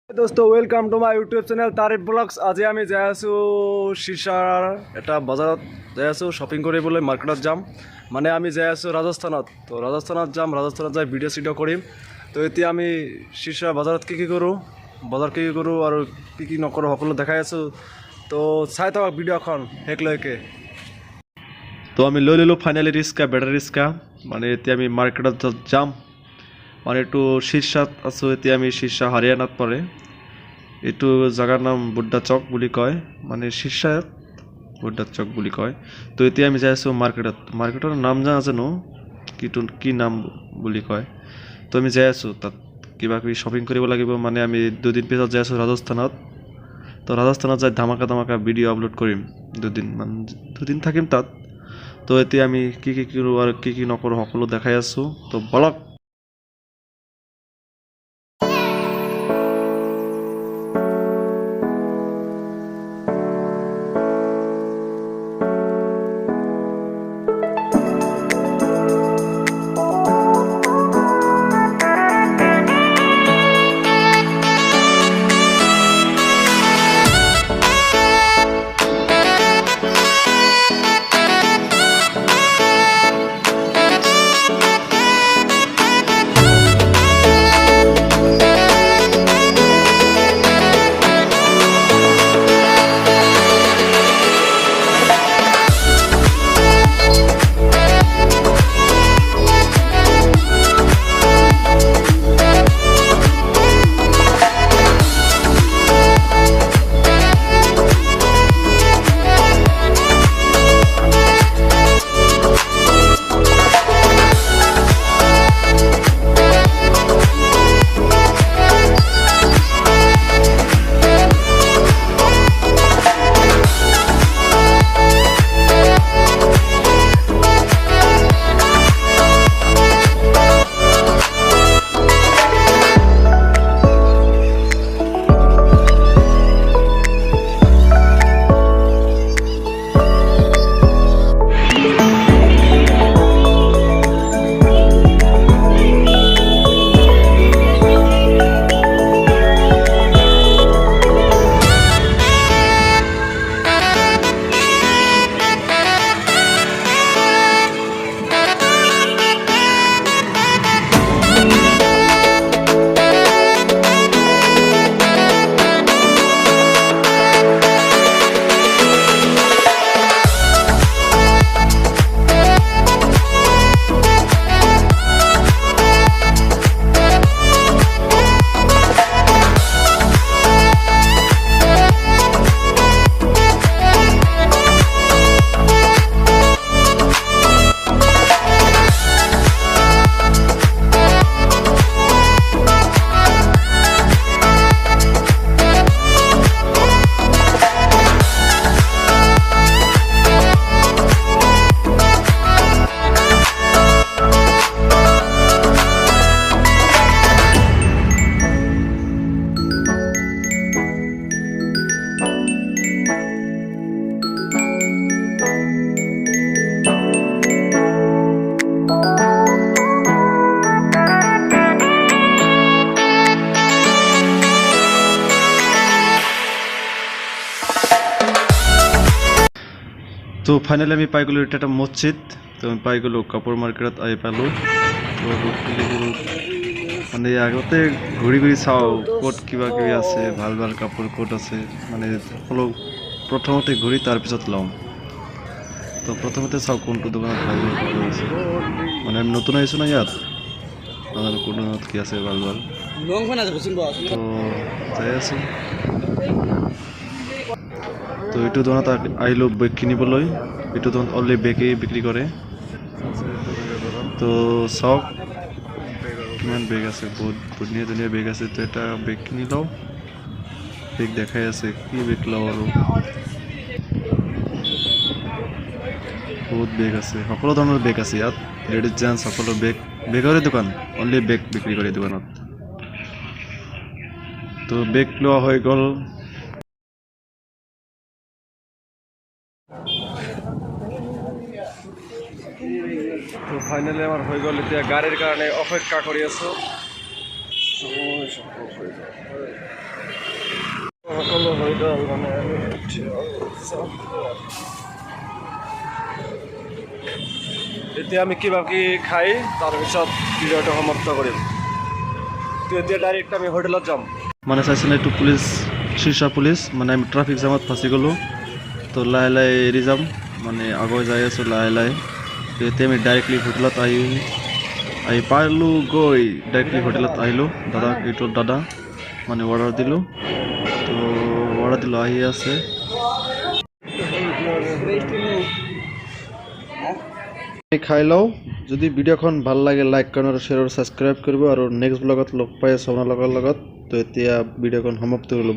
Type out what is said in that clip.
दोस्तों welcome to my YouTube channel Tarif blogs. आज আমি যাই আছো শিশাৰ এটা বজাৰত যাই আছো শপিং কৰিবলৈ মাৰ্কেটত যাম। মানে আমি যাই আছো ৰাজস্থানত। তো ৰাজস্থানত যাম, ৰাজস্থানত যাই ভিডিঅ' কৰিম। তো এতিয়া আমি শিশাৰ বজাৰত কি কৰো, বজাৰ কি কৰো আৰু কি নকৰো সকলো দেখাই আছো। তো চাই থাকক ভিডিঅ'খন শেষলৈকে। তো আমি লৈ ললো ফাইনালি ৰিক্সা, বেটাৰী ৰিক্সা। মানে এতিয়া আমি মাৰ্কেটত যাম। মানে এইটো শীৰ্ষাত আছোঁ। এতিয়া আমি শীৰ্ষা হাৰিয়ানাত পৰে। এইটো জাগাৰ নাম বুদ্ধা চক বুলি কয়, মানে শীৰ্ষাত বুদ্ধা চক বুলি কয়। তো এতিয়া আমি যাই আছোঁ মাৰ্কেটৰ নাম নাজানো কি নাম বুলি কয়। তো আমি যাই আছোঁ তাত কিবা কিবি শ্বপিং কৰিব লাগিব। মানে আমি দুদিন পিছত যাই আছোঁ ৰাজস্থানত। তো ৰাজস্থানত যাই ধামাকা ভিডিঅ' আপলোড কৰিম। দুদিন থাকিম তাত। তো এতিয়া আমি কি কৰোঁ আৰু কি নকৰোঁ সকলো দেখাই আছোঁ। তো বলক। তো ফাইনালি আমি পাই গ'লোঁ এটা মছজিদ। তো আমি পাই গ'লোঁ কাপোৰ মাৰ্কেটত আহি পালোঁ। তো মানে আগতে ঘূৰি চাওঁ ক'ত কিবা কিবি আছে, ভাল কাপোৰ ক'ত আছে। মানে সকলো প্ৰথমতে ঘূৰি তাৰপিছত লওঁ। তো প্ৰথমতে চাওঁ কোনটো দোকানত ভাল কাপোৰ আছে। মানে আমি নতুন আহিছোঁ না ইয়াত, নাজানো কোন দোকানত কি আছে ভাল। তো যাই আছোঁ। তো এইটো দোকানত আহিলোঁ বেগ কিনিবলৈ। এইটো দোকানত অনলি বেগেই বিক্ৰী কৰে। তো চাওক কিমান বেগ আছে, বহুত ধুনীয়া বেগ আছে। তো এটা বেগ কিনি লওঁ। বেগ দেখাই আছে কি বেগ লওঁ আৰু বহুত বেগ আছে, সকলো ধৰণৰ বেগ আছে ইয়াত। লেডিজ জেণ্টছ সকলো বেগৰে দোকান, অনলি বেগ বিক্ৰী কৰে দোকানত। তো বেগ লোৱা হৈ গ'ল। তো ফাইনালি আমাৰ হয়ে গেল। এতিয়া গাড়িৰ কাৰণে অপেক্ষা কৰে আছো। এতিয়া আমি কিবা কি খাই তাৰপিছত ভিডিঅ'টো সমাপ্ত কৰিম। তো এতিয়া ডাইৰেক্ট আমি হোটেলত যাম। মানে চাইছেনে এইটো পুলিচ, শীৰ্ষা পুলিচ, মানে আমি ট্ৰাফিক জামত ফাঁচি গ'লোঁ। তো লাহে লাহে এৰি যাম, মানে আগুৱাই যাই আছোঁ লাহে লাহে। তো এতিয়া আমি ডাইৰেক্টলি হোটেলত আহি পালোঁ, গৈ ডাইৰেক্টলি হোটেলত আহিলোঁ। দাদাক, এইটো দাদা, মানে অৰ্ডাৰ দিলোঁ। তো অৰ্ডাৰ দিলোঁ, আহি আছে। খাই লওঁ। যদি ভিডিঅ'খন ভাল লাগে লাইক কৰিব আৰু শ্বেয়াৰ আৰু ছাবস্ক্ৰাইব কৰিব, আৰু নেক্সট ব্লগত লগ পাই আছোঁ আপোনালোকৰ লগত। তো এতিয়া ভিডিঅ'খন সমাপ্ত কৰিলোঁ।